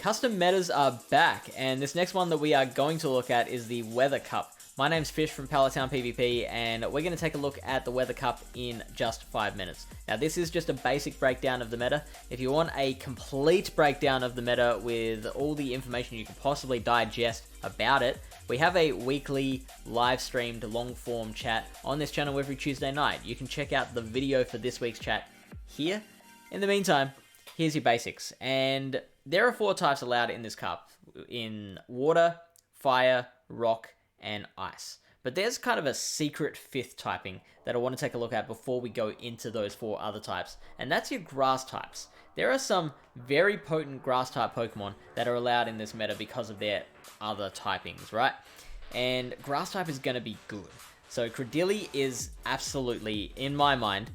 Custom metas are back, and this next one that we are going to look at is the Weather Cup. My name's Fish from Palatown PvP, and we're going to take a look at the Weather Cup in just 5 minutes. Now, this is just a basic breakdown of the meta. If you want a complete breakdown of the meta with all the information you can possibly digest about it, we have a weekly live-streamed long-form chat on this channel every Tuesday night. You can check out the video for this week's chat here. In the meantime, here's your basics. And there are 4 types allowed in this cup, in water, fire, rock, and ice. But there's kind of a secret 5th typing that I want to take a look at before we go into those 4 other types, and that's your grass types. There are some very potent grass type Pokemon that are allowed in this meta because of their other typings, right? And grass type is going to be good. So Credilli is absolutely, in my mind,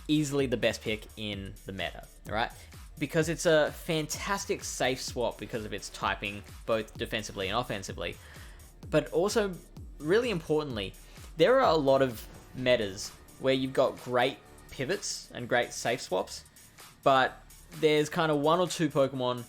easily the best pick in the meta, right? Because it's a fantastic safe swap because of its typing, both defensively and offensively. But also, really importantly, there are a lot of metas where you've got great pivots and great safe swaps, but there's kind of 1 or 2 Pokemon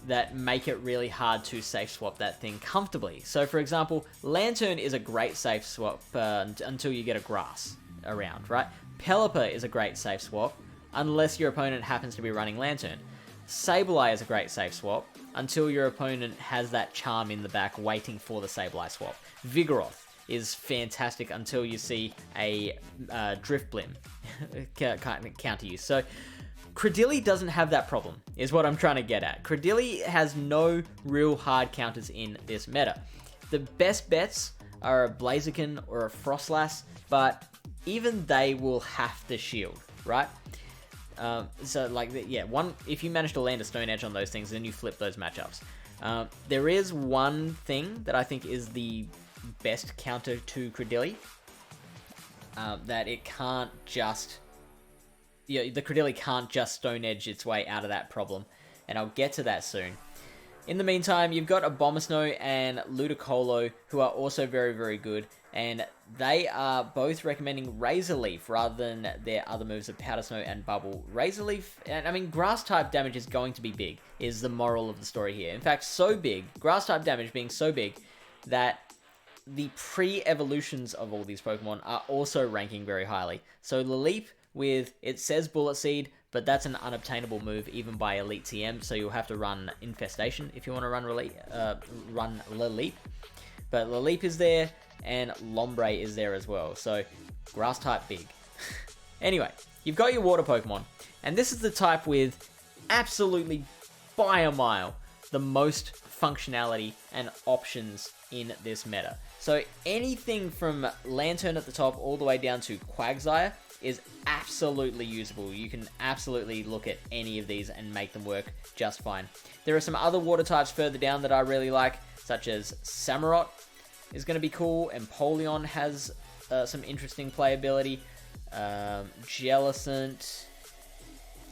that make it really hard to safe swap that thing comfortably. So for example, Lantern is a great safe swap until you get a grass around, right? Pelipper is a great safe swap unless your opponent happens to be running Lantern. Sableye is a great safe swap until your opponent has that charm in the back waiting for the Sableye swap. Vigoroth is fantastic until you see a Drifblim counter you. So Credilli doesn't have that problem, is what I'm trying to get at. Credilli has no real hard counters in this meta. The best bets are a Blaziken or a Frostlass, but even they will have to shield, right? If you manage to land a Stone Edge on those things, then you flip those matchups. There is one thing that I think is the best counter to Credilli, that it can't just... the Credilli can't just Stone Edge its way out of that problem, and I'll get to that soon. In the meantime, you've got Abomasnow and Ludicolo, who are also very, very good, and they are both recommending Razor Leaf rather than their other moves of Powder Snow and Bubble. Razor Leaf, and I mean, Grass-type damage is going to be big, is the moral of the story here. In fact, so big, Grass-type damage being so big, that the pre-evolutions of all these Pokemon are also ranking very highly. So Laleep, it says Bullet Seed, but that's an unobtainable move even by Elite TM, so you'll have to run Infestation if you want to run Laleep. But Laleep is there, and Lombre is there as well, so Grass type big. Anyway, you've got your Water Pokemon, and this is the type with absolutely, by a mile, the most functionality and options in this meta. So anything from Lantern at the top all the way down to Quagsire is absolutely usable. You can absolutely look at any of these and make them work just fine. There are some other water types further down that I really like, such as Samurott is going to be cool, and Empoleon has some interesting playability. Jellicent,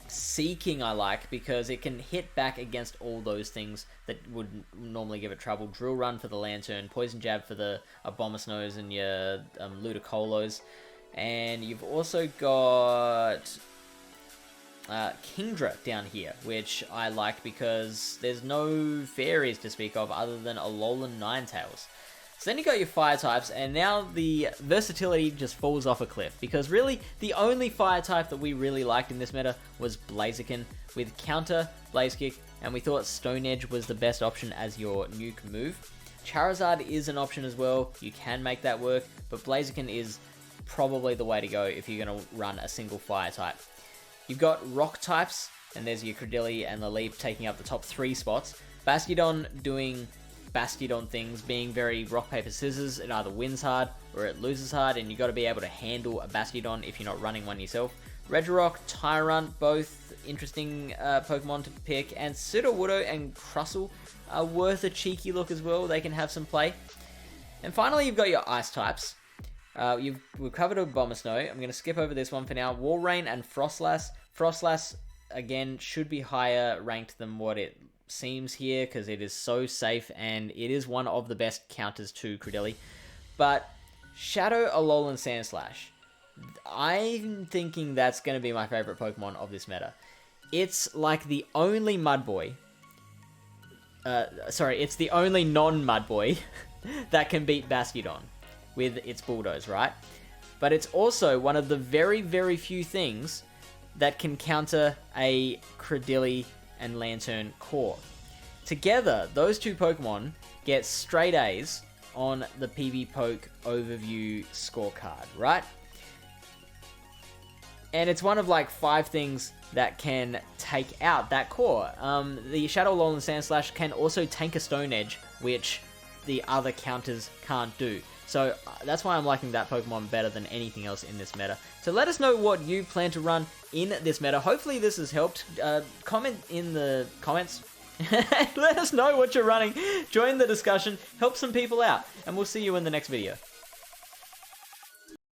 Seeking I like because it can hit back against all those things that would normally give it trouble. Drill Run for the Lantern, Poison Jab for the Abomasnows and your Ludicolos. And you've also got Kingdra down here, which I like because there's no fairies to speak of other than Alolan Ninetales. So then you got your fire types, and now the versatility just falls off a cliff, because really, the only fire type that we really liked in this meta was Blaziken, with counter, Blaze Kick, and we thought Stone Edge was the best option as your nuke move. Charizard is an option as well, you can make that work, but Blaziken is probably the way to go if you're going to run a single fire type. You've got rock types, and there's your Credilli and Laleep taking up the top 3 spots. Bastiodon doing Bastiodon things, being very rock, paper, scissors. It either wins hard or it loses hard, and you've got to be able to handle a Bastiodon if you're not running one yourself. Regirock, Tyrant, both interesting Pokemon to pick, and Sudowoodo and Crustle are worth a cheeky look as well. They can have some play. And finally, you've got your ice types. We've covered Abomasnow. I'm going to skip over this one for now. Walrein and Frostlass. Frostlass, again, should be higher ranked than what it seems here, because it is so safe, and it is one of the best counters to Credilli. But Shadow, Alolan, Sandslash. I'm thinking that's going to be my favorite Pokemon of this meta. It's like the only Mudboy sorry, it's the only non-Mudboy that can beat Bastiodon with its Bulldoze, right? But it's also one of the very, very few things that can counter a Cradily and Lantern core. Together, those two Pokemon get straight A's on the PvPoke overview scorecard, right? And it's one of like 5 things that can take out that core. The Shadow Alolan Sandslash can also tank a Stone Edge, which the other counters can't do. So that's why I'm liking that Pokemon better than anything else in this meta. So let us know what you plan to run in this meta. Hopefully this has helped. Comment in the comments. Let us know what you're running. Join the discussion. Help some people out. And we'll see you in the next video.